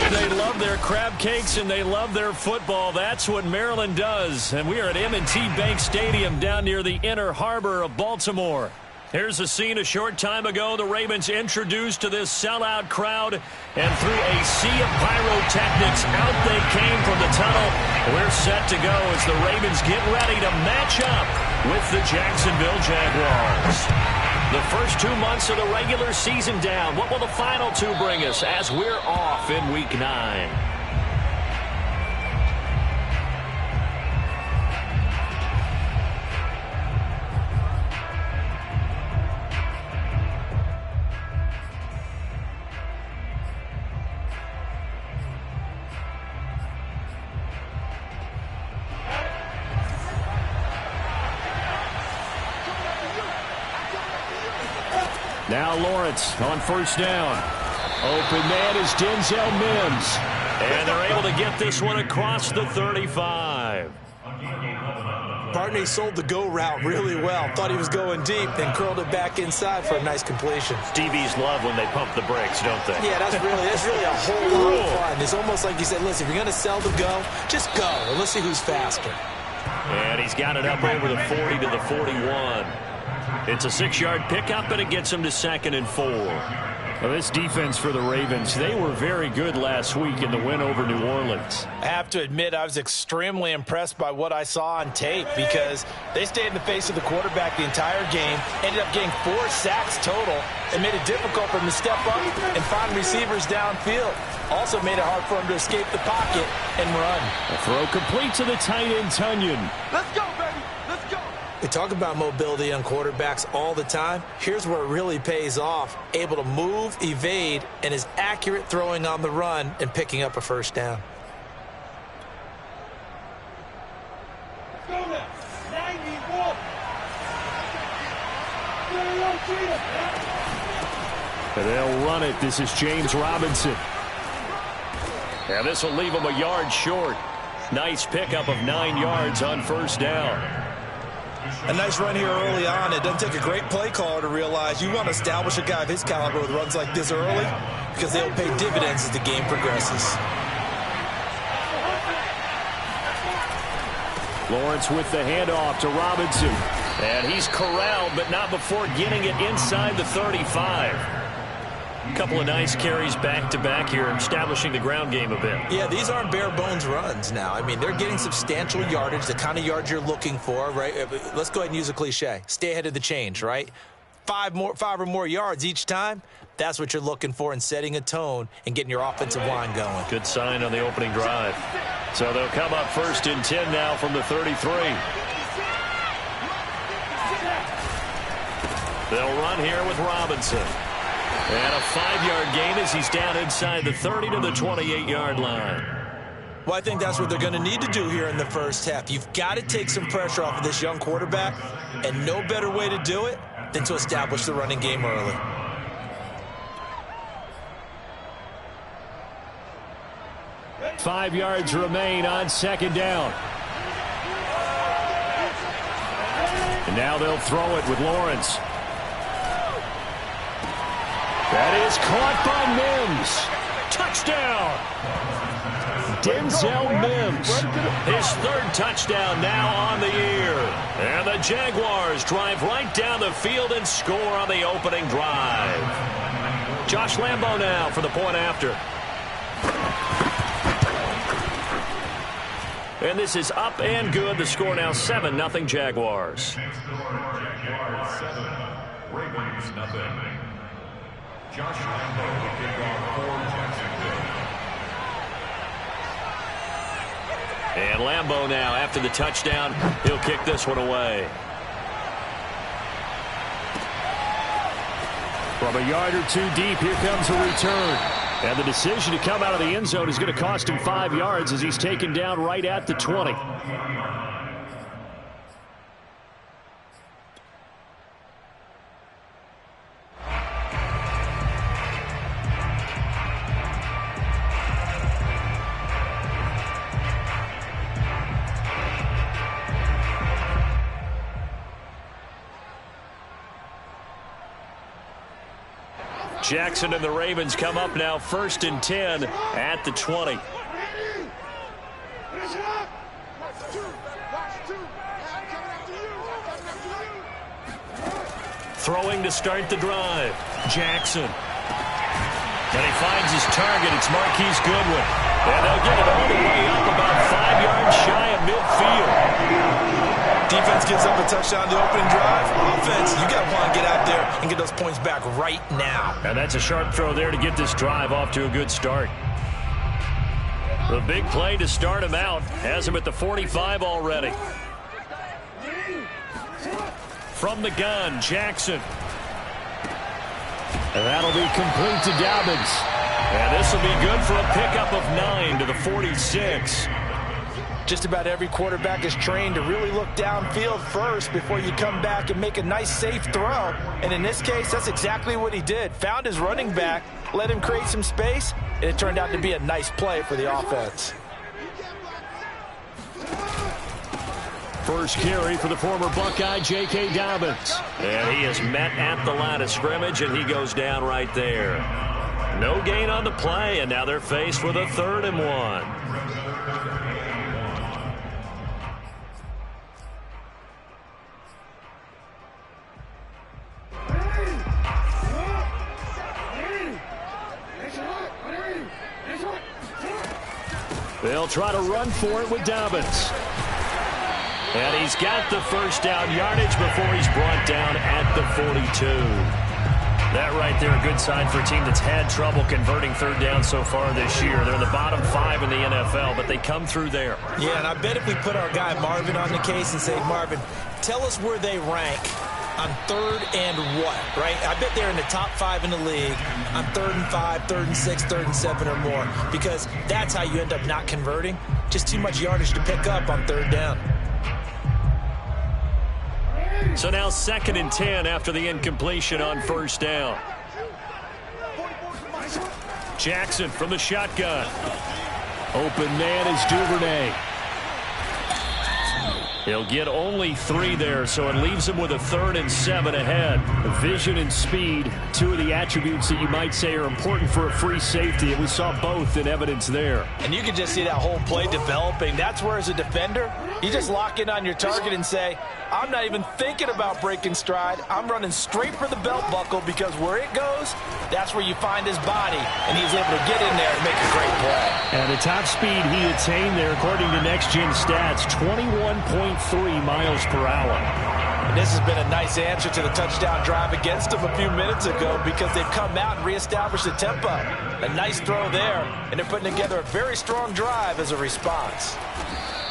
They love their crab cakes and they love their football. That's what Maryland does. And we are at M&T Bank Stadium down near the Inner Harbor of Baltimore. Here's a scene a short time ago. The Ravens introduced to this sellout crowd, and through a sea of pyrotechnics, out they came from the tunnel. We're set to go as the Ravens get ready to match up with the Jacksonville Jaguars. The first 2 months of the regular season down. What will the final two bring us as we're off in Week 9? Now Lawrence on first down. Open man is Denzel Mims. And they're able to get this one across the 35. Bartney sold the go route really well. Thought he was going deep, then curled it back inside for a nice completion. DBs love when they pump the brakes, don't they? Yeah, that's really a whole lot of fun. It's almost like you said, listen, if you're going to sell the go, just go. And let's see who's faster. And he's got it up over the 40 to the 41. It's a 6-yard pickup, and it gets him to 2nd and 4. Well, this defense for the Ravens, they were very good last week in the win over New Orleans. I have to admit, I was extremely impressed by what I saw on tape because they stayed in the face of the quarterback the entire game, ended up getting 4 sacks total, and made it difficult for him to step up and find receivers downfield. Also made it hard for him to escape the pocket and run. A throw complete to the tight end, Tunyon. Let's go, baby. Let's go. We talk about mobility on quarterbacks all the time. Here's where it really pays off. Able to move, evade, and is accurate throwing on the run and picking up a first down. And they'll run it. This is James Robinson. And this will leave him a yard short. Nice pickup of 9 yards on first down. A nice run here early on. It doesn't take a great play caller to realize you want to establish a guy of his caliber with runs like this early because they'll pay dividends as the game progresses. Lawrence with the handoff to Robinson. And he's corralled, but not before getting it inside the 35. A couple of nice carries back-to-back here, establishing the ground game a bit. Yeah, these aren't bare-bones runs now. I mean, they're getting substantial yardage, the kind of yards you're looking for, right? Let's go ahead and use a cliche. Stay ahead of the change, right? 5 or more yards each time, that's what you're looking for in setting a tone and getting your offensive line going. Good sign on the opening drive. So they'll come up 1st and 10 now from the 33. They'll run here with Robinson. And a 5-yard gain as he's down inside the 30 to the 28-yard line. Well, I think that's what they're going to need to do here in the first half. You've got to take some pressure off of this young quarterback, and no better way to do it than to establish the running game early. Five yards remain on 2nd down. And now they'll throw it with Lawrence. That is caught by Mims. Touchdown! Denzel Mims. His 3rd touchdown now on the year. And the Jaguars drive right down the field and score on the opening drive. Josh Lambo now for the point after. And this is up and good. The score now 7-0 Jaguars. Ravens nothing. Josh Lambo will kick off for Jacksonville. And Lambo now, after the touchdown, he'll kick this one away. From a yard or 2 deep, here comes a return. And the decision to come out of the end zone is going to cost him 5 yards as he's taken down right at the 20. Jackson and the Ravens come up now 1st and 10 at the 20. Throwing to start the drive. Jackson. And he finds his target. It's Marquise Goodwin. And they'll get it all the way up about 5 yards shy of midfield. Defense gives up a touchdown the opening drive. Offense, you got to want to get out there and get those points back right now. And that's a sharp throw there to get this drive off to a good start. The big play to start him out has him at the 45 already. From the gun, Jackson. And that'll be complete to Dobbins. And this will be good for a pickup of 9 to the 46. Just about every quarterback is trained to really look downfield first before you come back and make a nice, safe throw. And in this case, that's exactly what he did. Found his running back, let him create some space, and it turned out to be a nice play for the offense. First carry for the former Buckeye, J.K. Dobbins. And he is met at the line of scrimmage, and he goes down right there. No gain on the play, and now they're faced with a 3rd and 1. They'll try to run for it with Dobbins. And he's got the first down yardage before he's brought down at the 42. That right there, a good sign for a team that's had trouble converting 3rd down so far this year. They're in the bottom 5 in the NFL, but they come through there. Yeah, and I bet if we put our guy Marvin on the case and say, Marvin, tell us where they rank on 3rd and what, right? I bet they're in the top 5 in the league on 3rd and 5, 3rd and 6, 3rd and 7 or more, because that's how you end up not converting. Just too much yardage to pick up on 3rd down. So now 2nd and 10 after the incompletion on 1st down. Jackson from the shotgun. Open man is Duvernay. He'll get only 3 there, so it leaves him with a 3rd and 7 ahead. Vision and speed, 2 of the attributes that you might say are important for a free safety, and we saw both in evidence there. And you can just see that whole play developing. That's where, as a defender, you just lock in on your target and say, I'm not even thinking about breaking stride. I'm running straight for the belt buckle, because where it goes, that's where you find his body, and he's able to get in there and make a great play. And the top speed he attained there, according to Next Gen Stats, 21.3 miles per hour. And this has been a nice answer to the touchdown drive against them a few minutes ago, because they've come out and reestablished the tempo. A nice throw there, and they're putting together a very strong drive as a response.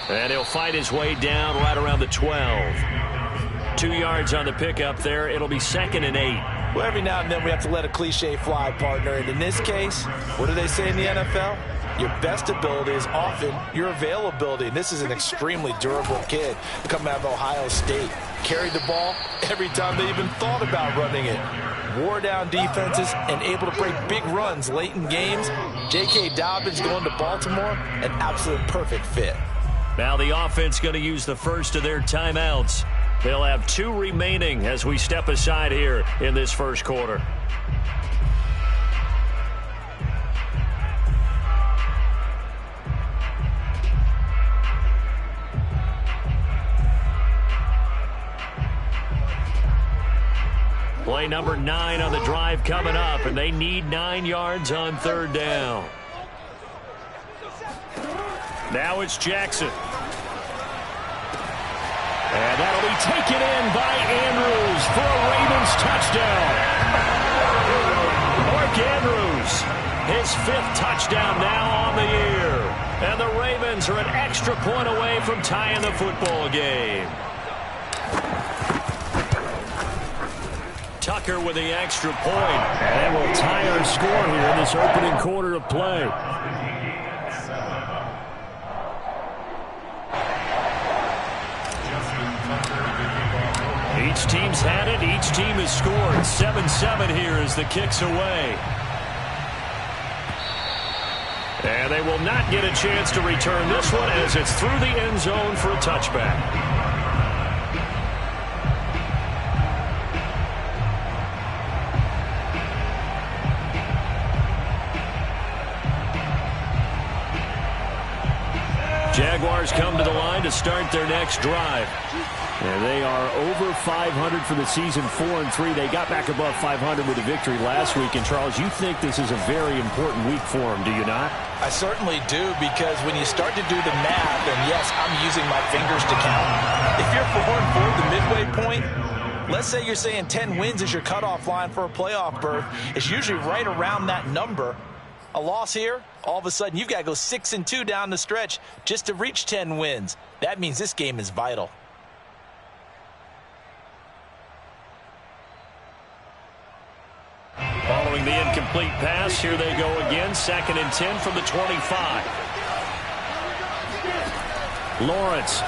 And he'll fight his way down right around the 12. 2 yards on the pickup there. It'll be 2nd and 8. Well, every now and then we have to let a cliche fly, partner. And in this case, what do they say in the NFL? Your best ability is often your availability. And this is an extremely durable kid coming out of Ohio State. Carried the ball every time they even thought about running it. Wore down defenses and able to break big runs late in games. J.K. Dobbins going to Baltimore, an absolute perfect fit. Now the offense going to use the first of their timeouts. They'll have 2 remaining as we step aside here in this first quarter. Play number 9 on the drive coming up, and they need 9 yards on 3rd down. Now it's Jackson. And that'll be taken in by Andrews for a Ravens touchdown. Mark Andrews, his 5th touchdown now on the year. And the Ravens are an extra point away from tying the football game. Tucker with the extra point. And will tie our score here in this opening quarter of play. Each team's had it. Each team has scored. 7-7 here as the kick's away. And they will not get a chance to return this one as it's through the end zone for a touchback. Jaguars come to the line to start their next drive. And they are over 500 for the season, 4-3. They got back above 500 with a victory last week. And, Charles, you think this is a very important week for them, do you not? I certainly do, because when you start to do the math, and yes, I'm using my fingers to count. If you're 4-4 the midway point, let's say you're saying 10 wins is your cutoff line for a playoff berth. It's usually right around that number. A loss here, all of a sudden you've got to go 6-2 down the stretch just to reach 10 wins. That means this game is vital. Following the incomplete pass, here they go again. 2nd and 10 from the 25. Lawrence.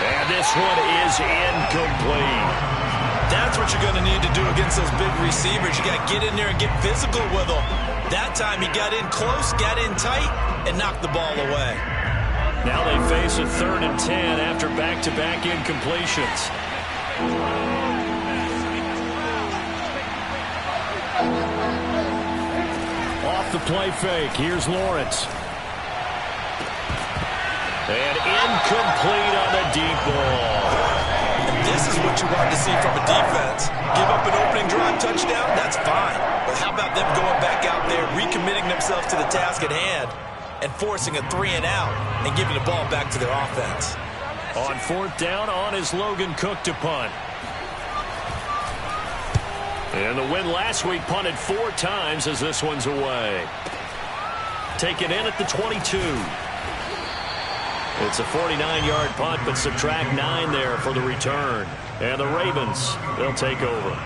And this one is incomplete. That's what you're going to need to do against those big receivers. You got to get in there and get physical with them. That time he got in close, got in tight, and knocked the ball away. Now they face a 3rd and 10 after back-to-back incompletions. Off the play fake. Here's Lawrence. And incomplete on the deep ball. This is what you want to see from a defense. Give up an opening drive touchdown, that's fine. But how about them going back out there, recommitting themselves to the task at hand, and forcing a 3-and-out and giving the ball back to their offense. On 4th down, on is Logan Cook to punt. And the win last week punted 4 times as this one's away. Taken in at the 22. It's a 49-yard punt, but subtract 9 there for the return. And the Ravens, they'll take over.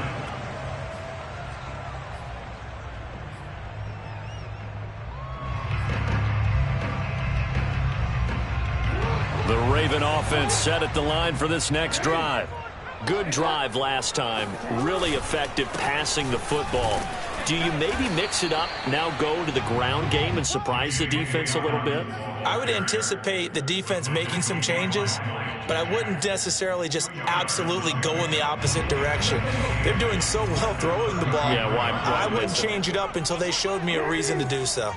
The Raven offense set at the line for this next drive. Good drive last time. Really effective passing the football. Do you maybe mix it up, now go to the ground game and surprise the defense a little bit? I would anticipate the defense making some changes, but I wouldn't necessarily just absolutely go in the opposite direction. They're doing so well throwing the ball. Yeah, why I wouldn't change it up until they showed me a reason to do so.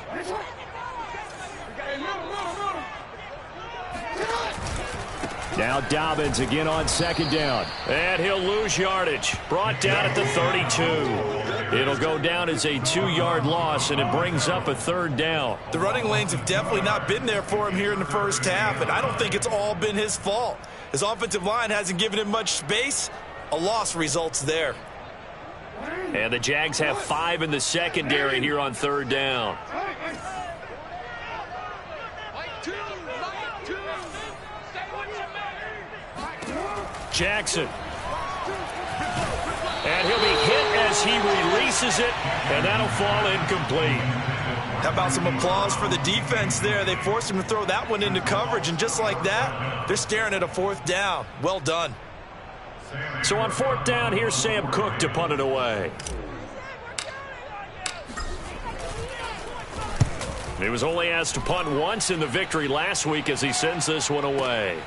Now Dobbins again on 2nd down. And he'll lose yardage. Brought down at the 32. It'll go down as a 2-yard loss, and it brings up a 3rd down. The running lanes have definitely not been there for him here in the first half, and I don't think it's all been his fault. His offensive line hasn't given him much space. A loss results there. And the Jags have 5 in the secondary here on 3rd down. Jackson. And he'll be hit as he releases it, and that'll fall incomplete. How about some applause for the defense there? They forced him to throw that one into coverage, and just like that, they're staring at a 4th down. Well done. So on 4th down, here's Sam Cook to punt it away. He was only asked to punt once in the victory last week as he sends this one away.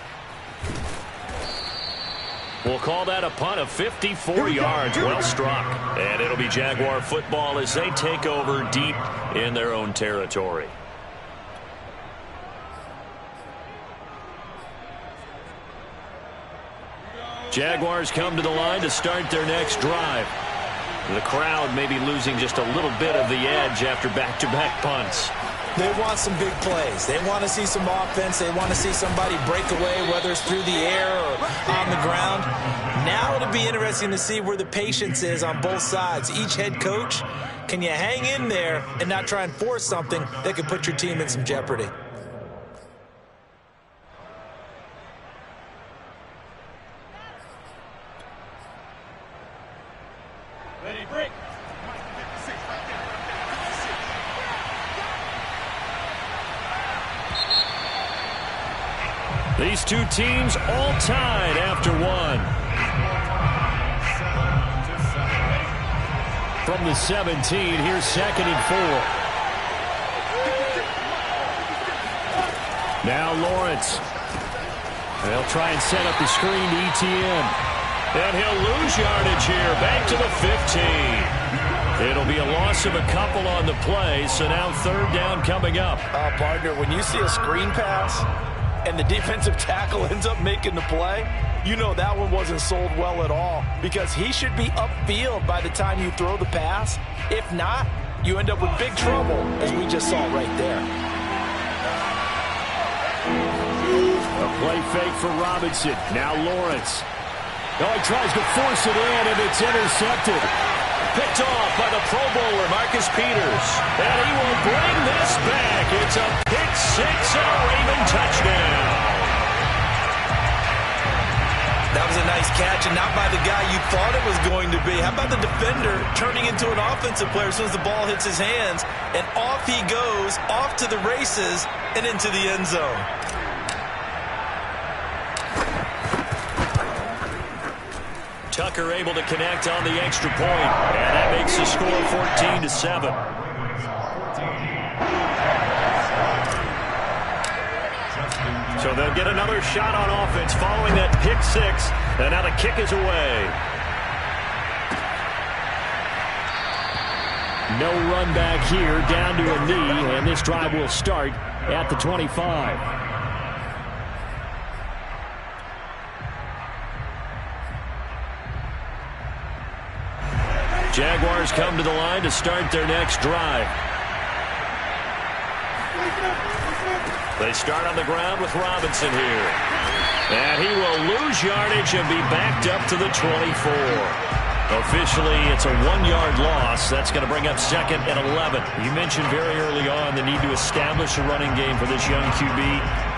We'll call that a punt of 54 yards. Well struck. And it'll be Jaguar football as they take over deep in their own territory. Jaguars come to the line to start their next drive. The crowd may be losing just a little bit of the edge after back-to-back punts. They want some big plays. They want to see some offense. They want to see somebody break away, whether it's through the air or on the ground. Now it'll be interesting to see where the patience is on both sides. Each head coach, can you hang in there and not try and force something that could put your team in some jeopardy? Ready, break. These two teams all tied after one. From the 17, here's 2nd and 4. Now Lawrence. They'll try and set up the screen to ETN. And he'll lose yardage here. Back to the 15. It'll be a loss of a couple on the play, so now third down coming up. Partner, when you see a screen pass and the defensive tackle ends up making the play, you know that one wasn't sold well at all, because he should be upfield by the time you throw the pass. If not, you end up with big trouble, as we just saw right there. A play fake for Robinson. Now Lawrence. Oh, he tries to force it in, and it's intercepted. Picked off by the Pro Bowler, Marcus Peters. And he will bring this back. It's a pick six and a Raven touchdown. That was a nice catch, and not by the guy you thought it was going to be. How about the defender turning into an offensive player as soon as the ball hits his hands, and off he goes, off to the races, and into the end zone. Tucker able to connect on the extra point, and that makes the score 14-7. So they'll get another shot on offense following that pick six, and now the kick is away. No run back here, down to a knee, and this drive will start at the 25. Jaguars come to the line to start their next drive. They start on the ground with Robinson here. And he will lose yardage and be backed up to the 24. Officially, it's a 1-yard loss. That's going to bring up second and 11. You mentioned very early on the need to establish a running game for this young QB.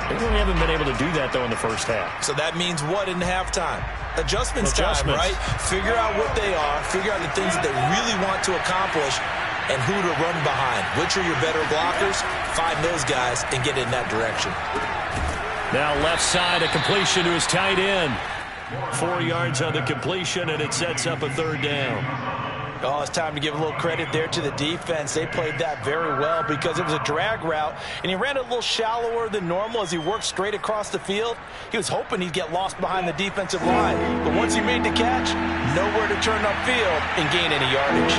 They really haven't been able to do that, though, in the first half. So that means what in halftime? Adjustments time, right? Figure out what they are, figure out the things that they really want to accomplish, and who to run behind. Which are your better blockers? Find those guys and get in that direction. Now left side, a completion to his tight end. 4 yards on the completion, and it sets up a third down. Oh, it's time to give a little credit there to the defense. They played that very well because it was a drag route, and he ran a little shallower than normal as he worked straight across the field. He was hoping he'd get lost behind the defensive line, but once he made the catch, nowhere to turn upfield and gain any yardage.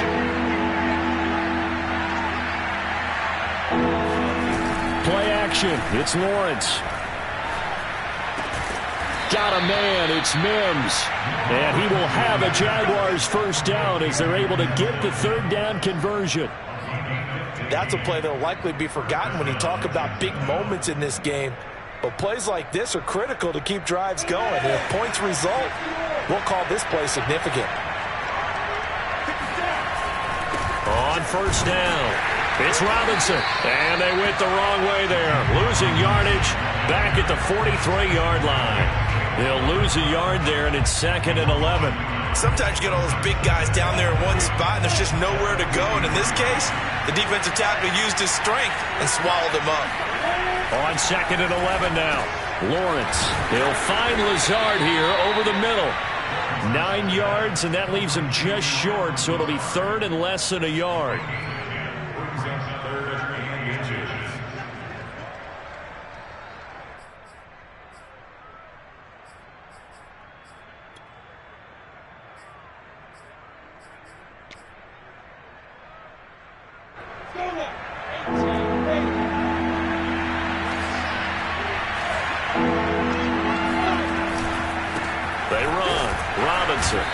Play action. It's Lawrence. Got a man. It's Mims. And he will have a Jaguars first down as they're able to get the third down conversion. That's a play that will likely be forgotten when you talk about big moments in this game. But plays like this are critical to keep drives going. And if points result, we'll call this play significant. On first down, it's Robinson. And they went the wrong way there. Losing yardage back at the 43-yard line. They'll lose a yard there, and it's second and 11. Sometimes you get all those big guys down there in one spot, and there's just nowhere to go. And in this case, the defensive tackle used his strength and swallowed him up. On second and 11 now. Lawrence. They'll find Lazard here over the middle. 9 yards, and that leaves him just short, so it'll be third and less than a yard.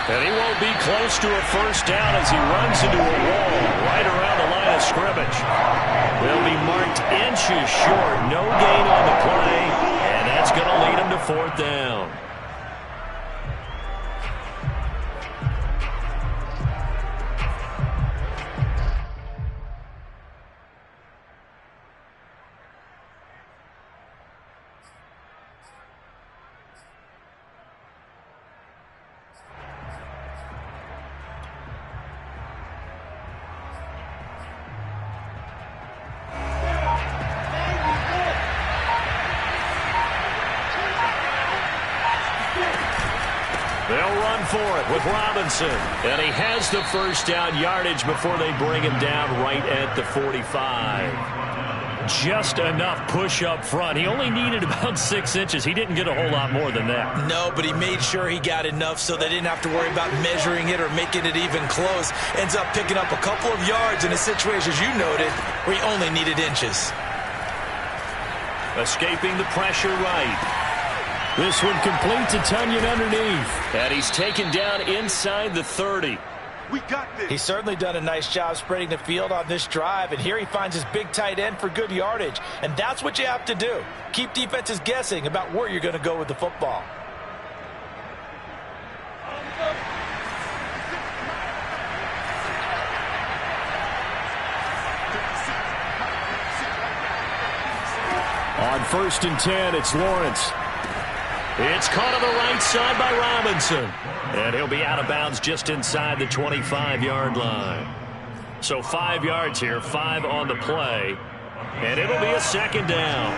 And he won't be close to a first down as he runs into a wall right around the line of scrimmage. They'll be marked inches short. No gain on the play, and that's going to lead him to fourth down. For it with Robinson, and he has the first down yardage before they bring him down right at the 45. just enough push up front. He only needed about 6 inches. He didn't get a whole lot more than that. No, but he made sure he got enough so they didn't have to worry about measuring it or making it even close. Ends up picking up a couple of yards in a situation, as you noted, where he only needed inches. Escaping the pressure right. This one completes a Tonyan underneath. And he's taken down inside the 30. We got this. He's certainly done a nice job spreading the field on this drive, and here he finds his big tight end for good yardage. And that's what you have to do. Keep defenses guessing about where you're going to go with the football. On 1st and 10, it's Lawrence. It's caught on the right side by Robinson. And he'll be out of bounds just inside the 25-yard line. So 5 yards here, 5 on the play. And it'll be a second down.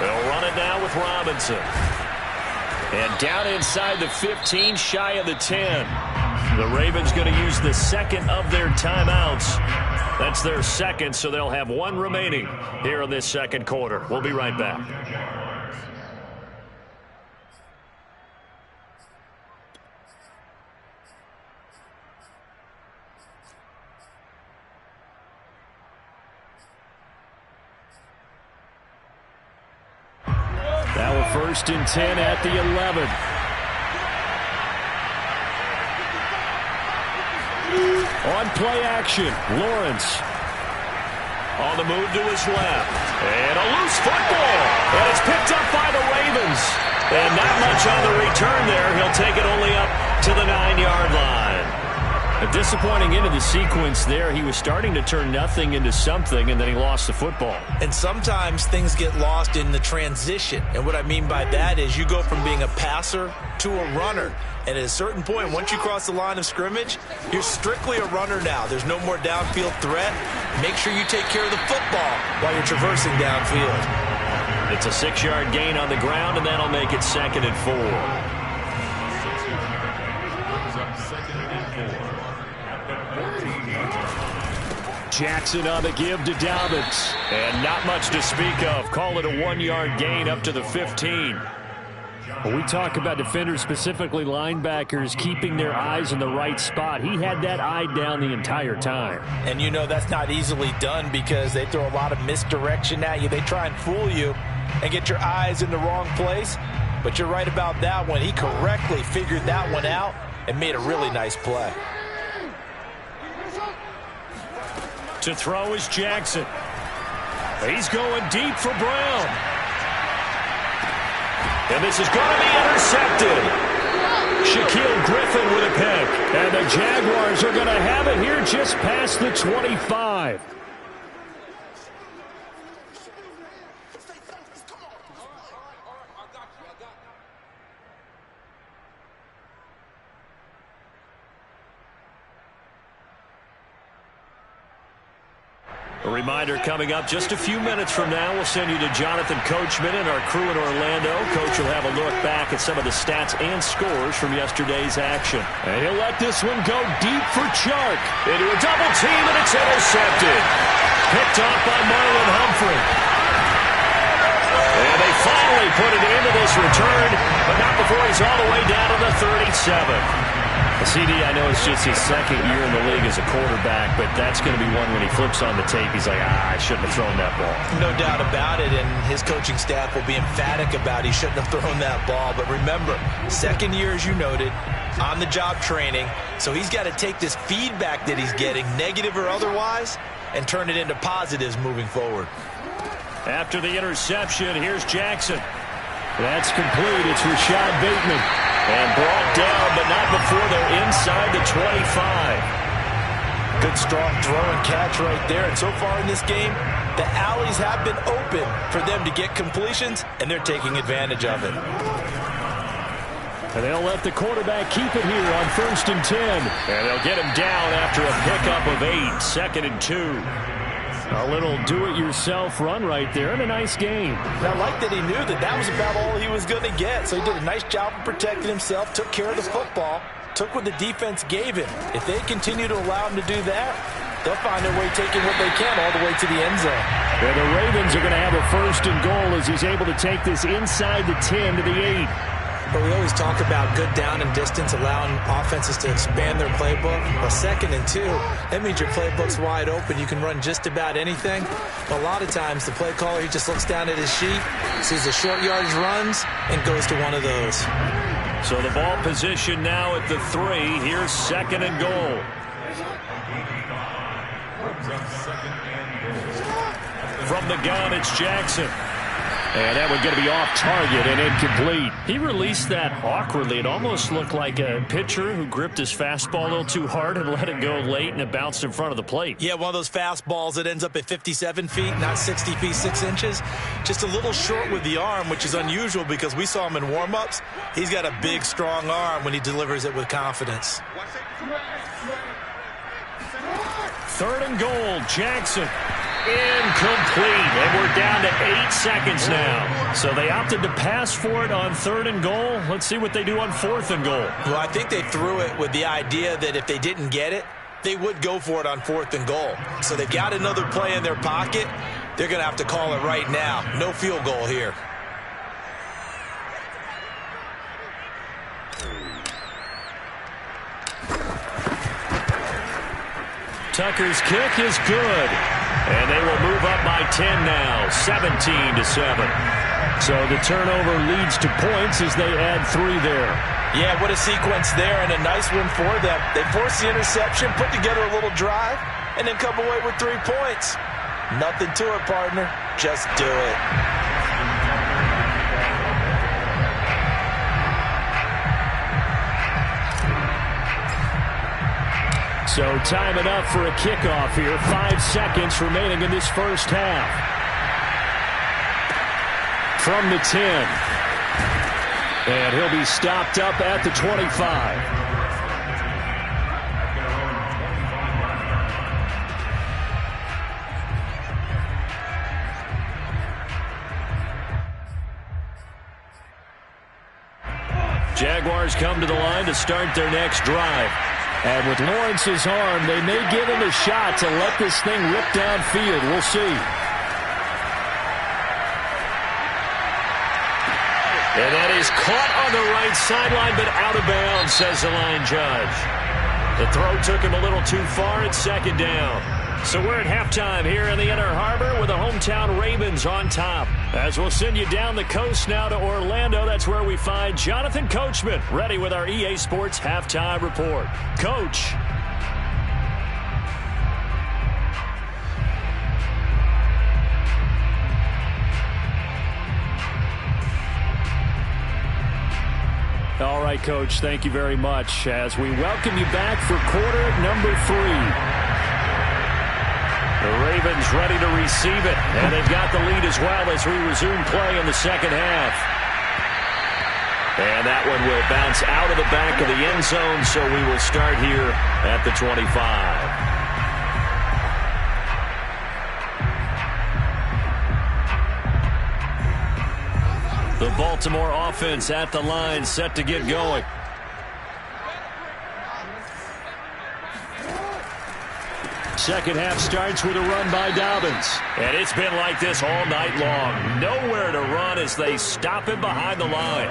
They'll run it now with Robinson. And down inside the 15, shy of the 10. The Ravens going to use the second of their timeouts. That's their second, so they'll have 1 remaining here in this second quarter. We'll be right back. Now a 1st and 10 at the 11. On play action, Lawrence. On the move to his left. And a loose football. And it's picked up by the Ravens. And not much on the return there. He'll take it only up to the 9-yard line. A disappointing end of the sequence there. He was starting to turn nothing into something, and then he lost the football. And sometimes things get lost in the transition. And what I mean by that is you go from being a passer to a runner. And at a certain point, once you cross the line of scrimmage, you're strictly a runner now. There's no more downfield threat. Make sure you take care of the football while you're traversing downfield. It's a 6-yard gain on the ground, and that'll make it 2nd and 4. Jackson on the give to Dobbins. And not much to speak of. Call it a 1-yard gain up to the 15. When we talk about defenders, specifically linebackers, keeping their eyes in the right spot, he had that eye down the entire time. And you know that's not easily done because they throw a lot of misdirection at you. They try and fool you and get your eyes in the wrong place. But you're right about that one. He correctly figured that one out and made a really nice play. To throw is Jackson. He's going deep for Brown. And this is going to be intercepted. Shaquille Griffin with a pick. And the Jaguars are going to have it here just past the 25. A reminder coming up just a few minutes from now. We'll send you to Jonathan Coachman and our crew in Orlando. Coach will have a look back at some of the stats and scores from yesterday's action. And he'll let this one go deep for Chark. Into a double team, and it's intercepted. Picked off by Marlon Humphrey. And they finally put it into this return, but not before he's all the way down to the 37. CD, I know it's just his second year in the league as a quarterback, but that's going to be one when he flips on the tape, he's like, I shouldn't have thrown that ball. No doubt about it, and his coaching staff will be emphatic about he shouldn't have thrown that ball. But remember, second year, as you noted, on-the-job training, so he's got to take this feedback that he's getting, negative or otherwise, and turn it into positives moving forward. After the interception, here's Jackson. That's complete. It's Rashad Bateman. And brought down, but not before they're inside the 25. Good, strong throw and catch right there. And so far in this game, the alleys have been open for them to get completions, and they're taking advantage of it. And they'll let the quarterback keep it here on 1st and 10. And they'll get him down after a pickup of 8, 2nd and 2. A little do-it-yourself run right there, and a nice game. And I like that he knew that that was about all he was going to get. So he did a nice job of protecting himself, took care of the football, took what the defense gave him. If they continue to allow him to do that, they'll find their way taking what they can all the way to the end zone. Yeah, the Ravens are going to have a 1st and goal as he's able to take this inside the 10 to the 8. But we always talk about good down and distance, allowing offenses to expand their playbook. Well, 2nd and 2, that means your playbook's wide open. You can run just about anything. But a lot of times, the play caller, he just looks down at his sheet, sees the short yardage runs, and goes to one of those. So the ball position now at the 3. Here's 2nd and goal. From the gun, it's Jackson. And that one's going to be off target and incomplete. He released that awkwardly. It almost looked like a pitcher who gripped his fastball a little too hard and let it go late, and it bounced in front of the plate. Yeah, one of those fastballs that ends up at 57 feet, not 60 feet, 6 inches. Just a little short with the arm, which is unusual because we saw him in warm-ups. He's got a big, strong arm when he delivers it with confidence. 3rd and goal, Jackson. Incomplete, and we're down to 8 seconds now. So they opted to pass for it on 3rd and goal. Let's see what they do on 4th and goal. Well, I think they threw it with the idea that if they didn't get it, they would go for it on 4th and goal. So they've got another play in their pocket. They're going to have to call it right now. No field goal here. Tucker's kick is good. And they will move up by 10 now, 17-7. So the turnover leads to points as they add 3 there. Yeah, what a sequence there, and a nice one for them. They force the interception, put together a little drive, and then come away with 3 points. Nothing to it, partner. Just do it. So time enough for a kickoff here. 5 seconds remaining in this first half. From the 10. And he'll be stopped up at the 25. Jaguars come to the line to start their next drive. And with Lawrence's arm, they may give him a shot to let this thing rip downfield. We'll see. And that is caught on the right sideline, but out of bounds, says the line judge. The throw took him a little too far. It's 2nd down. So we're at halftime here in the Inner Harbor with the hometown Ravens on top. As we'll send you down the coast now to Orlando, that's where we find Jonathan Coachman ready with our EA Sports Halftime Report. Coach. All right, Coach, thank you very much as we welcome you back for quarter number 3. The Ravens ready to receive it, and they've got the lead as well as we resume play in the second half. And that one will bounce out of the back of the end zone, so we will start here at the 25. The Baltimore offense at the line, set to get going. Second half starts with a run by Dobbins. And it's been like this all night long. Nowhere to run as they stop him behind the line.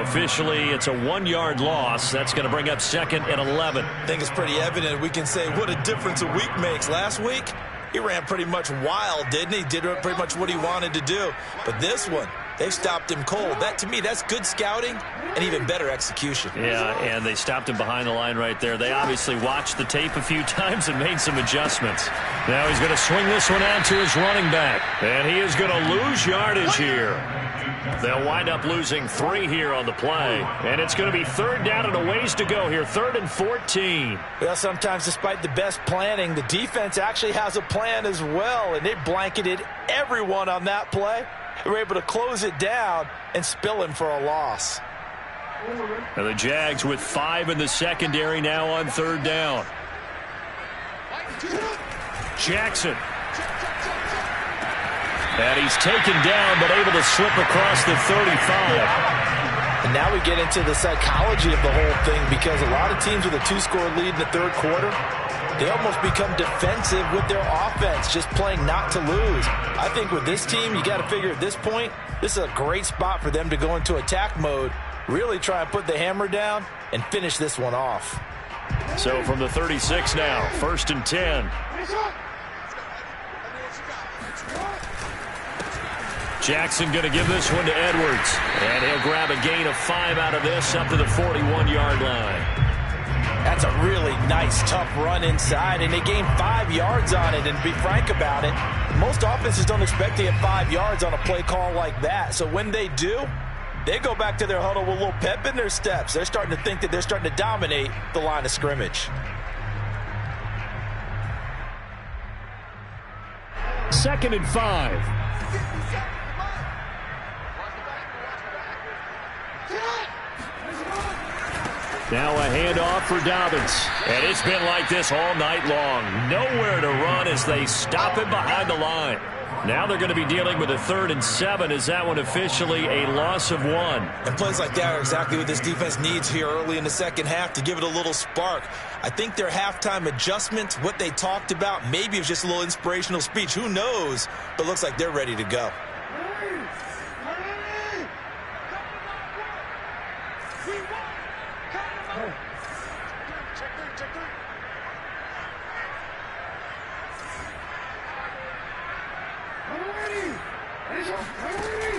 Officially, it's a 1-yard loss. That's going to bring up 2nd and 11. I think it's pretty evident. We can say what a difference a week makes. Last week, he ran pretty much wild, didn't he? Did pretty much what he wanted to do. But this one, they stopped him cold. That, to me, that's good scouting and even better execution. Yeah, and they stopped him behind the line right there. They obviously watched the tape a few times and made some adjustments. Now he's going to swing this one out to his running back. And he is going to lose yardage here. They'll wind up losing 3 here on the play. And it's going to be 3rd down and a ways to go here. 3rd and 14. Well, sometimes despite the best planning, the defense actually has a plan as well. And they blanketed everyone on that play. They were able to close it down and spill him for a loss. And the Jags with 5 in the secondary now on 3rd down. Jackson. And he's taken down, but able to slip across the 35. And now we get into the psychology of the whole thing, because a lot of teams with a 2-score lead in the third quarter, they almost become defensive with their offense, just playing not to lose. I think with this team, you got to figure at this point, this is a great spot for them to go into attack mode, really try and put the hammer down and finish this one off. So from the 36 now, 1st and 10. Jackson going to give this one to Edwards. And he'll grab a gain of 5 out of this up to the 41-yard line. That's a really nice, tough run inside, and they gained 5 yards on it. And to be frank about it, most offenses don't expect to get 5 yards on a play call like that. So when they do, they go back to their huddle with a little pep in their steps. They're starting to think that they're starting to dominate the line of scrimmage. 2nd and 5. Now a handoff for Dobbins. And it's been like this all night long. Nowhere to run as they stop him behind the line. Now they're going to be dealing with a 3rd and 7. Is that one officially a loss of 1? And plays like that are exactly what this defense needs here early in the second half to give it a little spark. I think their halftime adjustment, what they talked about, maybe it was just a little inspirational speech. Who knows? But looks like they're ready to go.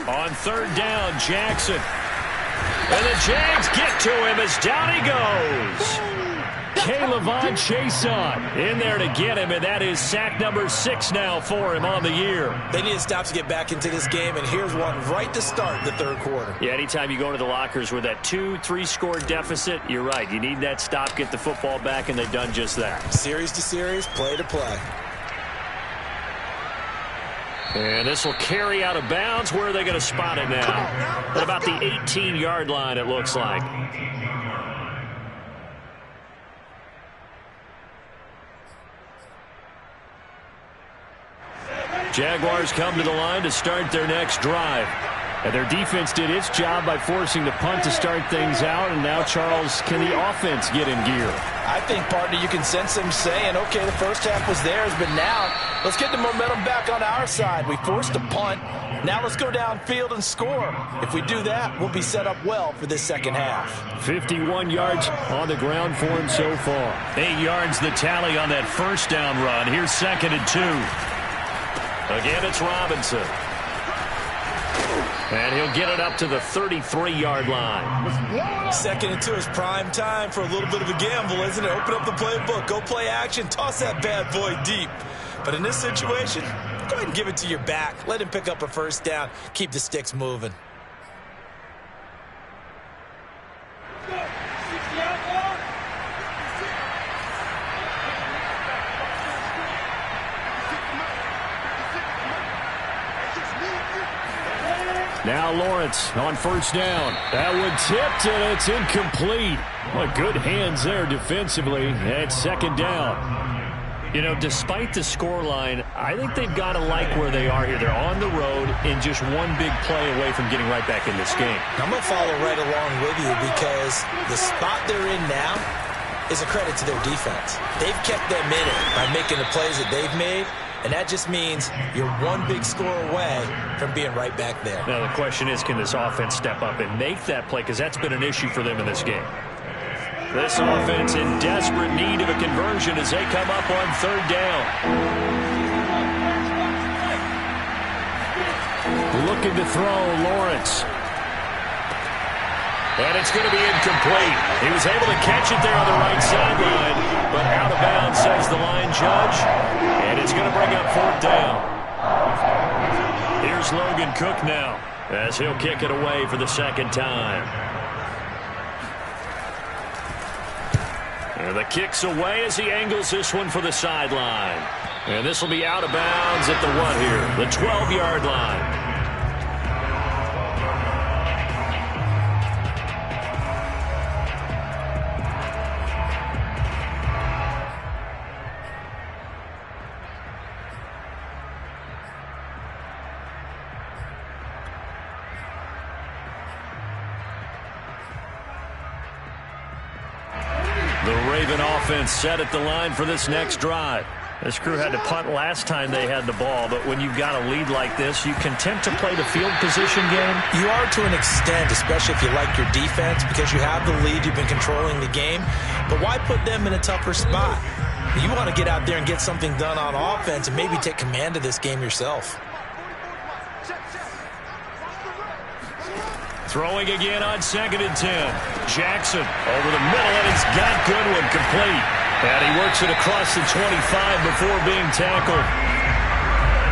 On 3rd down, Jackson. And the Jags get to him as down he goes. K'Lavon Chaisson in there to get him, and that is sack number 6 now for him on the year. They need to stop to get back into this game, and here's one right to start the third quarter. Yeah, anytime you go into the lockers with that 2-3 deficit, you're right. You need that stop, get the football back, and they've done just that. Series to series, play to play. And this will carry out of bounds. Where are they going to spot it now? At about the 18-yard line, it looks like. Jaguars come to the line to start their next drive. And their defense did its job by forcing the punt to start things out. And now, Charles, can the offense get in gear? I think, partner, you can sense them saying, okay, the first half was theirs, but now let's get the momentum back on our side. We forced a punt. Now let's go downfield and score. If we do that, we'll be set up well for this second half. 51 yards on the ground for him so far. 8 yards the tally on that first down run. Here's 2nd and 2. Again, it's Robinson. And he'll get it up to the 33-yard line. 2nd and 2 is prime time for a little bit of a gamble, isn't it? Open up the playbook, go play action, toss that bad boy deep. But in this situation, go ahead and give it to your back. Let him pick up a first down. Keep the sticks moving. Now Lawrence on 1st down. That one tipped, and it's incomplete. Well, good hands there defensively at 2nd down. You know, despite the scoreline, I think they've got to like where they are here. They're on the road and just one big play away from getting right back in this game. I'm going to follow right along with you, because the spot they're in now is a credit to their defense. They've kept them in it by making the plays that they've made. And that just means you're one big score away from being right back there. Now, the question is, can this offense step up and make that play? Because that's been an issue for them in this game. This offense in desperate need of a conversion as they come up on 3rd down. Looking to throw, Lawrence. And it's going to be incomplete. He was able to catch it there on the right sideline, but out of bounds, says the line judge. And it's going to bring up 4th down. Here's Logan Cook now, as he'll kick it away for the 2nd time. And the kick's away as he angles this one for the sideline. And this will be out of bounds at the what here? The 12-yard line. The Raven offense set at the line for this next drive. This crew had to punt last time they had the ball, but when you've got a lead like this, you content to play the field position game? You are to an extent, especially if you like your defense, because you have the lead, you've been controlling the game. But why put them in a tougher spot? You want to get out there and get something done on offense and maybe take command of this game yourself. Throwing again on 2nd and 10. Jackson over the middle, and he's got Goodwin complete. And he works it across the 25 before being tackled.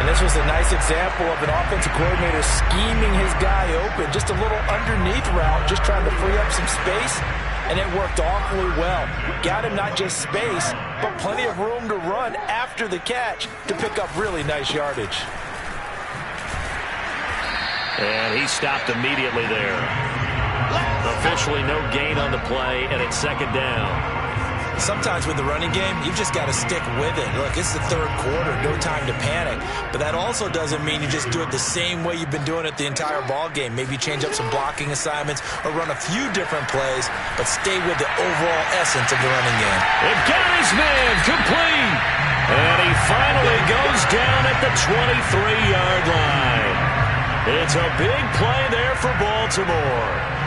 And this was a nice example of an offensive coordinator scheming his guy open. Just a little underneath route, just trying to free up some space. And it worked awfully well. Got him not just space, but plenty of room to run after the catch to pick up really nice yardage. And he stopped immediately there. Officially no gain on the play, and it's 2nd down. Sometimes with the running game, you've just got to stick with it. Look, it's the 3rd quarter, no time to panic. But that also doesn't mean you just do it the same way you've been doing it the entire ball game. Maybe change up some blocking assignments or run a few different plays, but stay with the overall essence of the running game. It got his man complete. And he finally goes down at the 23-yard line. It's a big play there for Baltimore.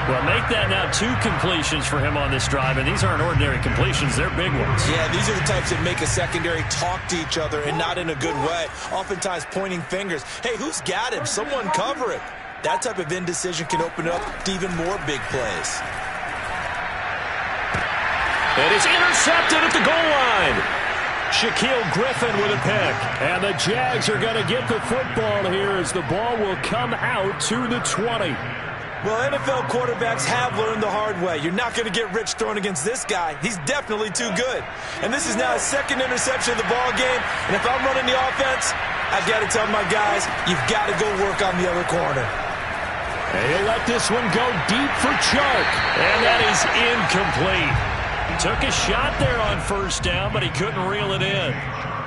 Well, make that now 2 completions for him on this drive, and these aren't ordinary completions. They're big ones. Yeah, these are the types that make a secondary talk to each other and not in a good way. Oftentimes pointing fingers. Hey, who's got him? Someone cover it. That type of indecision can open up to even more big plays. And it's intercepted at the goal line. Shaquille Griffin with a pick. And the Jags are going to get the football here as the ball will come out to the 20. Well, NFL quarterbacks have learned the hard way. You're not going to get rich throwing against this guy. He's definitely too good. And this is now his 2nd interception of the ball game. And if I'm running the offense, I've got to tell my guys, you've got to go work on the other corner. And he'll let this one go deep for Chark. And that is incomplete. Took a shot there on 1st down, but he couldn't reel it in.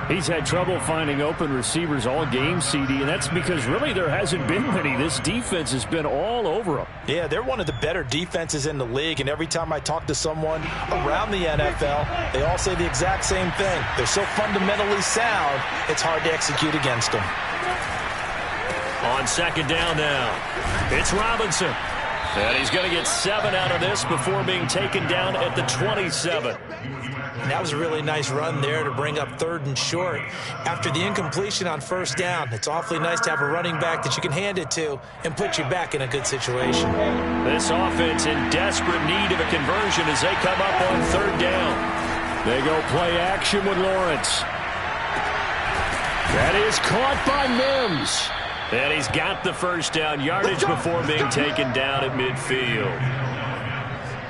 He's had trouble finding open receivers all game, CD, and that's because really there hasn't been many. This defense has been all over him. Yeah, they're one of the better defenses in the league, and every time I talk to someone around the NFL, they all say the exact same thing. They're so fundamentally sound, it's hard to execute against them. On 2nd down now, it's Robinson. And he's going to get 7 out of this before being taken down at the 27. And that was a really nice run there to bring up 3rd and short. After the incompletion on 1st down, it's awfully nice to have a running back that you can hand it to and put you back in a good situation. This offense in desperate need of a conversion as they come up on 3rd down. They go play action with Lawrence. That is caught by Mims. And he's got the 1st down yardage before being taken down at midfield.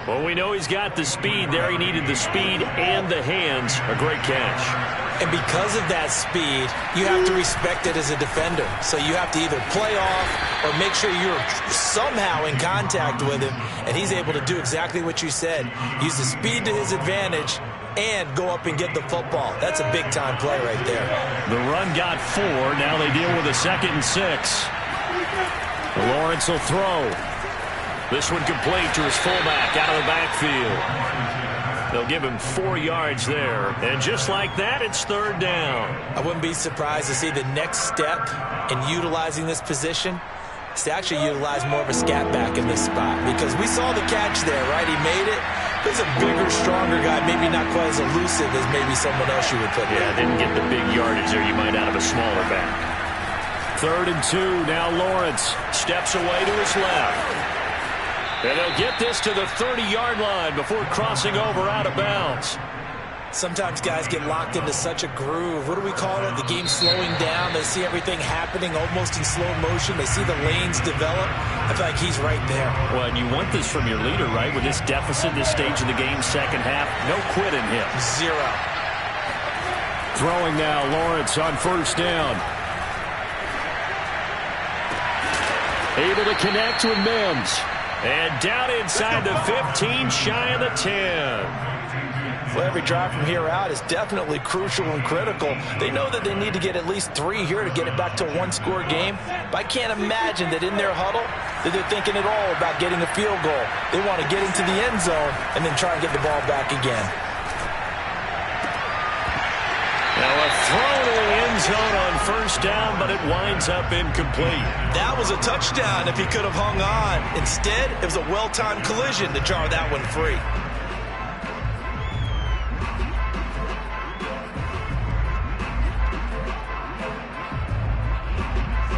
Well, we know he's got the speed there. He needed the speed and the hands. A great catch. And because of that speed, you have to respect it as a defender. So you have to either play off or make sure you're somehow in contact with him. And he's able to do exactly what you said. Use the speed to his advantage and go up and get the football. That's a big-time play right there. The run got 4. Now they deal with a 2nd and 6. Lawrence will throw. This one complete to his fullback out of the backfield. They'll give him 4 yards there. And just like that, it's 3rd down. I wouldn't be surprised to see the next step in utilizing this position is to actually utilize more of a scat back in this spot. Because we saw the catch there, right? He made it. He's a bigger, stronger guy, maybe not quite as elusive as maybe someone else you would put there. Yeah, didn't get the big yardage there you might out of a smaller back. 3rd and 2. Now Lawrence steps away to his left. And they'll get this to the 30-yard line before crossing over out of bounds. Sometimes guys get locked into such a groove. What do we call it? The game slowing down. They see everything happening almost in slow motion. They see the lanes develop. I feel like he's right there. Well, and you want this from your leader, right? With this deficit, this stage of the game, 2nd half, no quitting him. 0. throwing now. Lawrence on 1st down. Able to connect with Mims. And down inside the 15, shy of the 10. Well, every drive from here out is definitely crucial and critical. They know that they need to get at least 3 here to get it back to a one-score game. But I can't imagine that in their huddle that they're thinking at all about getting a field goal. They want to get into the end zone and then try and get the ball back again. zone on first down, but it winds up incomplete. That was a touchdown if he could have hung on. Instead, it was a well-timed collision to jar that one free.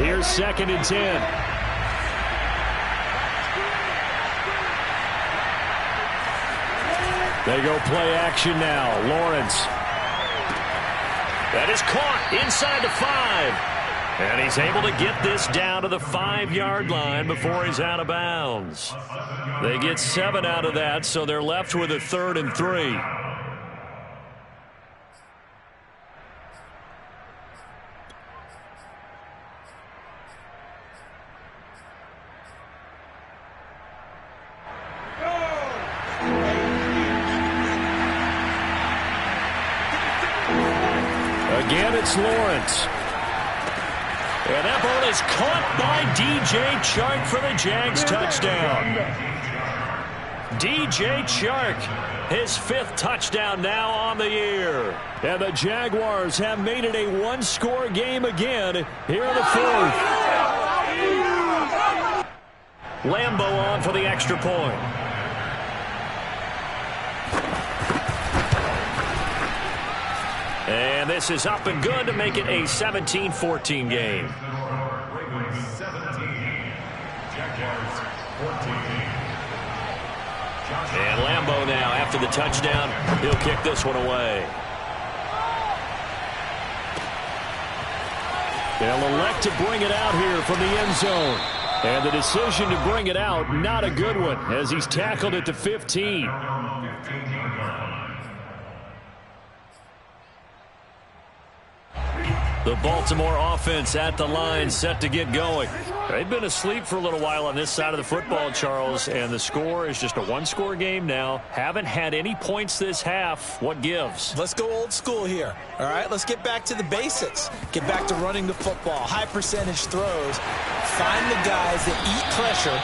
Here's 2nd and 10. They go play action now. Lawrence. That is caught inside the 5. And he's able to get this down to the 5-yard line before he's out of bounds. They get 7 out of that, so they're left with a 3rd and 3. Again, it's Lawrence. And that ball is caught by DJ Chark for the Jags touchdown. DJ Chark, his 5th touchdown now on the year. And the Jaguars have made it a one-score game again here in the 4th. Lambeau on for the extra point. And this is up and good to make it a 17-14 game. Ravens 17, Jaguars 14. And Lambeau now, after the touchdown, he'll kick this one away. They'll elect to bring it out here from the end zone. And the decision to bring it out, not a good one, as he's tackled at the 15. The Baltimore offense at the line, set to get going. They've been asleep for a little while on this side of the football, Charles, and the score is just a one-score game now. Haven't had any points this half. What gives? Let's go old school here. All right, let's get back to the basics. Get back to running the football, high percentage throws. Find the guys that eat pressure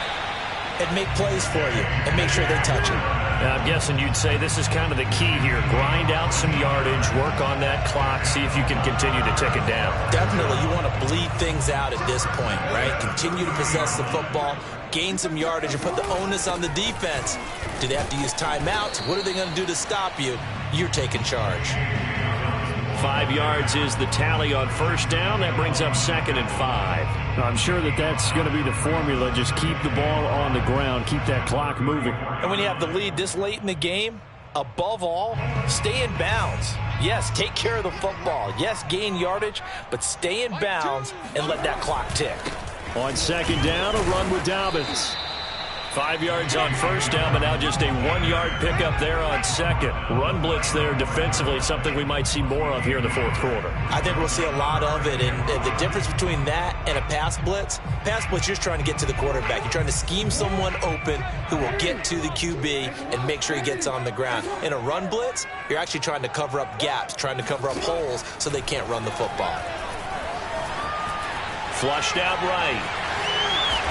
and make plays for you and make sure they touch it. Now, I'm guessing you'd say this is kind of the key here. Grind out some yardage, work on that clock, see if you can continue to tick it down. Definitely, you want to bleed things out at this point, right? Continue to possess the football, gain some yardage, and put the onus on the defense. Do they have to use timeouts? What are they going to do to stop you? You're taking charge. 5 yards is the tally on first down. That brings up 2nd and 5. I'm sure that's going to be the formula. Just keep the ball on the ground. Keep that clock moving. And when you have the lead this late in the game, above all, stay in bounds. Yes, take care of the football. Yes, gain yardage, but stay in bounds and let that clock tick. On 2nd down, a run with Dobbins. 5 yards on first down, but now just a 1-yard pickup there on 2nd. Run blitz there defensively, something we might see more of here in the 4th quarter. I think we'll see a lot of it, and the difference between that and a pass blitz, you're just trying to get to the quarterback. You're trying to scheme someone open who will get to the QB and make sure he gets on the ground. In a run blitz, you're actually trying to cover up gaps, trying to cover up holes so they can't run the football. Flushed out right.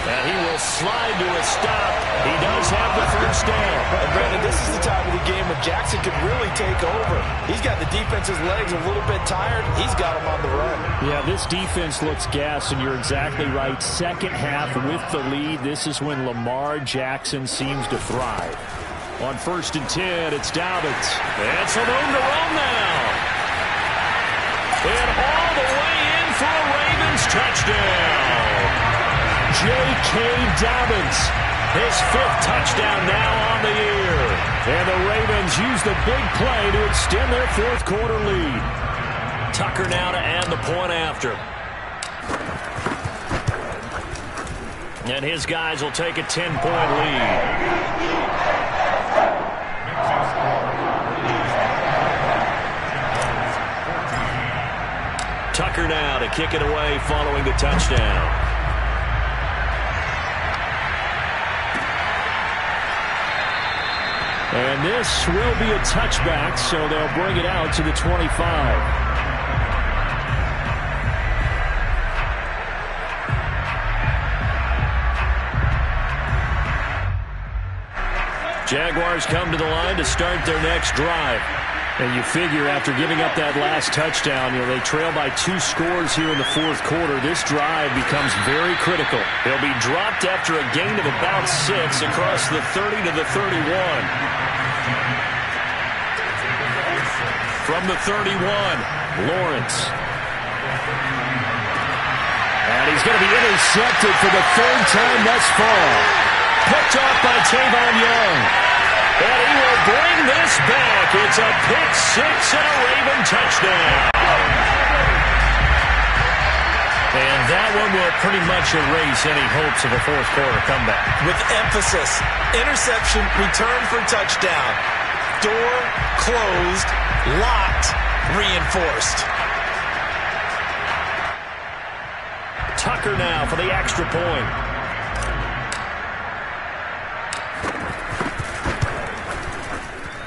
And he will slide to a stop. He does have the first down. And Brandon, this is the time of the game when Jackson could really take over. He's got the defense's legs a little bit tired. He's got him on the run. Yeah, this defense looks gassed, and you're exactly right. Second half with the lead, this is when Lamar Jackson seems to thrive. On 1st and 10, it's Dobbins. And some room to run now. And all the way in for a Ravens touchdown. J.K. Dobbins, his 5th touchdown now on the year. And the Ravens use the big play to extend their 4th quarter lead. Tucker now to add the point after. And his guys will take a 10-point lead. Tucker now to kick it away following the touchdown. And this will be a touchback, so they'll bring it out to the 25. Jaguars come to the line to start their next drive. And you figure after giving up that last touchdown, they trail by 2 scores here in the fourth quarter. This drive becomes very critical. They'll be dropped after a gain of about 6 across the 30 to the 31. From the 31, Lawrence. And he's going to be intercepted for the 3rd time thus far. Picked off by Tavon Young. And he will bring this back. It's a pick 6 and a Raven touchdown. And that one will pretty much erase any hopes of a fourth quarter comeback. With emphasis, interception, return for touchdown. Door closed, locked, reinforced. Tucker now for the extra point.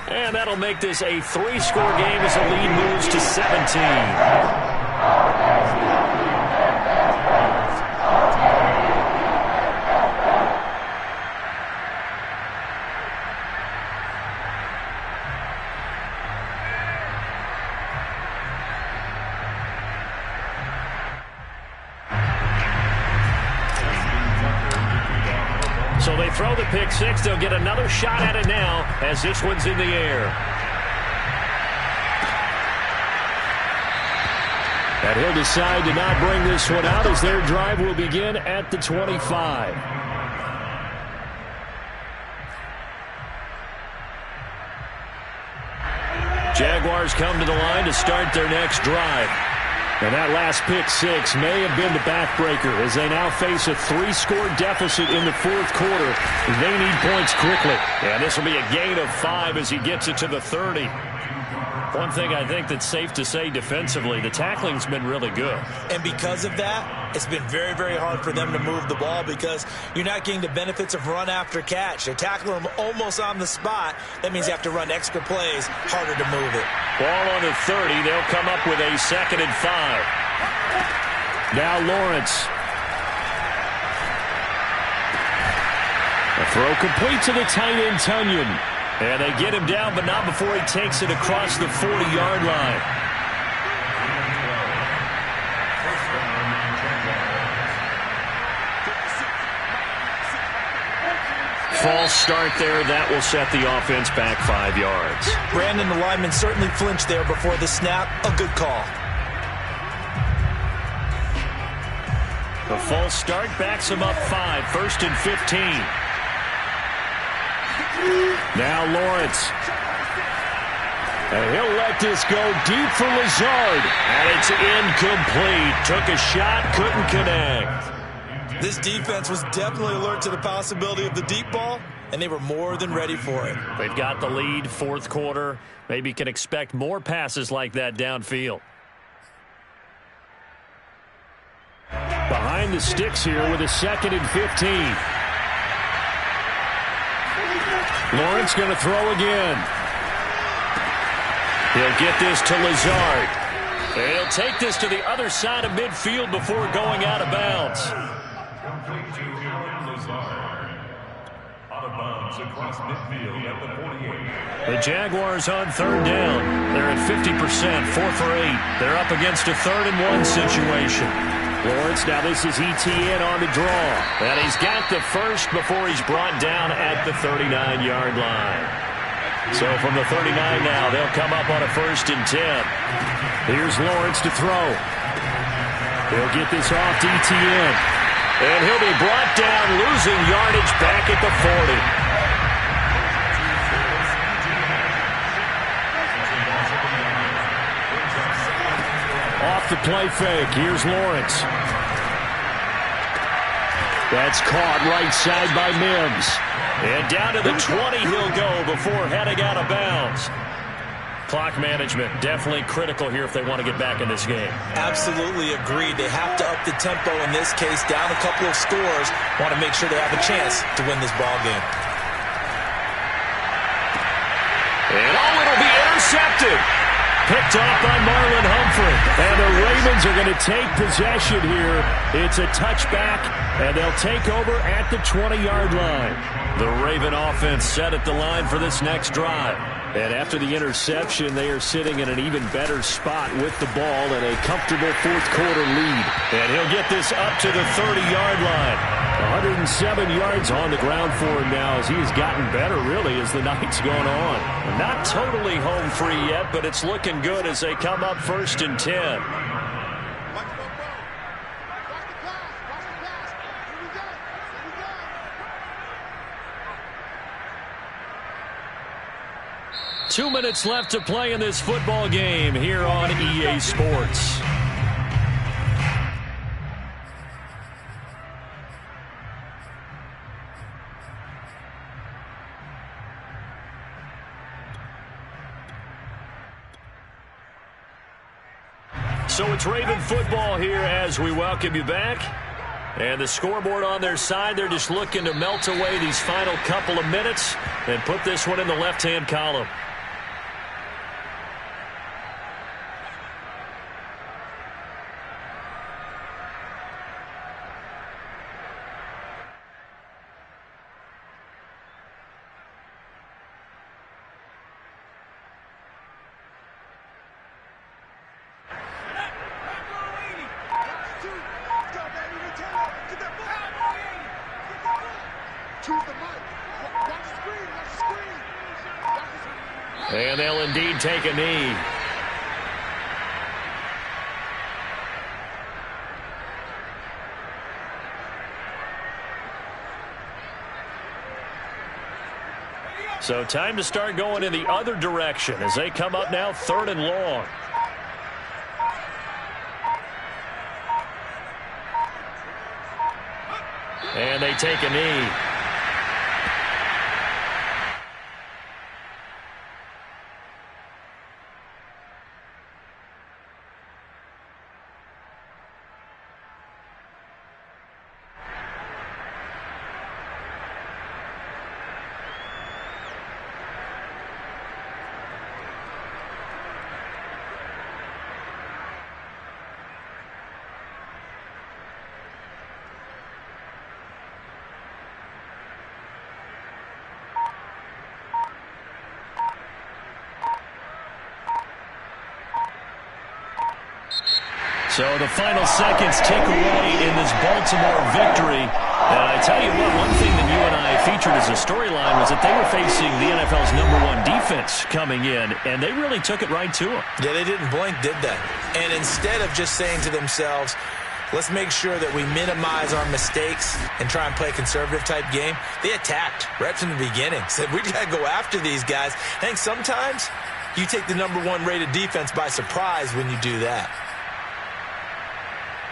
And that'll make this a 3-score game as the lead moves to 17. So they throw the pick 6. They'll get another shot at it now as this one's in the air. And he'll decide to not bring this one out as their drive will begin at the 25. Jaguars come to the line to start their next drive. And that last pick 6 may have been the backbreaker as they now face a 3-score deficit in the fourth quarter. They need points quickly. And this will be a gain of 5 as he gets it to the 30. One thing I think that's safe to say defensively, the tackling's been really good. And because of that, it's been very, very hard for them to move the ball because you're not getting the benefits of run after catch. They're tackling them almost on the spot. That means you have to run extra plays, harder to move it. Ball on the 30. They'll come up with a 2nd and 5. Now Lawrence. A throw complete to the tight end, Tunyon. And they get him down, but not before he takes it across the 40-yard line. False start there. That will set the offense back 5 yards. Brandon, the lineman, certainly flinched there before the snap. A good call. The false start backs him up 5. 1st and 15. Now Lawrence. And he'll let this go deep for Lazard. And it's incomplete. Took a shot, couldn't connect. This defense was definitely alert to the possibility of the deep ball, and they were more than ready for it. They've got the lead, fourth quarter. Maybe can expect more passes like that downfield. Behind the sticks here with a 2nd and 15. Lawrence going to throw again. He'll get this to Lazard. And he'll take this to the other side of midfield before going out of bounds. Complete to Lazard. Out of bounds across midfield at the 48. The Jaguars on 3rd down. They're at 50%, 4 for 8. They're up against a 3rd and 1 situation. Lawrence, now this is ETN on the draw. And he's got the first before he's brought down at the 39-yard line. So from the 39 now, they'll come up on a 1st and 10. Here's Lawrence to throw. He'll get this off to ETN. And he'll be brought down, losing yardage back at the 40. Off the play fake. Here's Lawrence. That's caught right side by Mims. And down to the 20 he'll go before heading out of bounds. Clock management definitely critical here if they want to get back in this game. Absolutely agreed. They have to up the tempo in this case, down a couple of scores. Want to make sure they have a chance to win this ball game. And it'll be intercepted. Picked off by Marlon Humphrey. And the Ravens are going to take possession here. It's a touchback, and they'll take over at the 20-yard line. The Raven offense set at the line for this next drive. And after the interception, they are sitting in an even better spot with the ball and a comfortable fourth-quarter lead. And he'll get this up to the 30-yard line. 107 yards on the ground for him now as he has gotten better, really, as the night's gone on. Not totally home free yet, but it's looking good as they come up 1st and 10. Two minutes left to play in this football game here on EA Sports. So it's Raven football here as we welcome you back. And the scoreboard on their side, they're just looking to melt away these final couple of minutes and put this one in the left-hand column. And they'll indeed take a knee. So time to start going in the other direction as they come up now 3rd and long. And they take a knee. So the final seconds tick away in this Baltimore victory. And I tell you what, one thing that you and I featured as a storyline was that they were facing the NFL's #1 defense coming in, and they really took it right to them. Yeah, they didn't blink, did they? And instead of just saying to themselves, let's make sure that we minimize our mistakes and try and play a conservative-type game, they attacked right from the beginning. Said, we got to go after these guys. I think sometimes you take the #1 rated defense by surprise when you do that.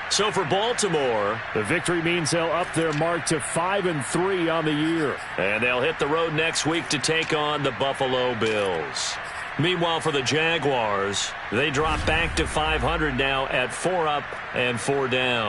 So for Baltimore, the victory means they'll up their mark to 5-3 on the year. And they'll hit the road next week to take on the Buffalo Bills. Meanwhile, for the Jaguars, they drop back to 500 now at 4 up and 4 down.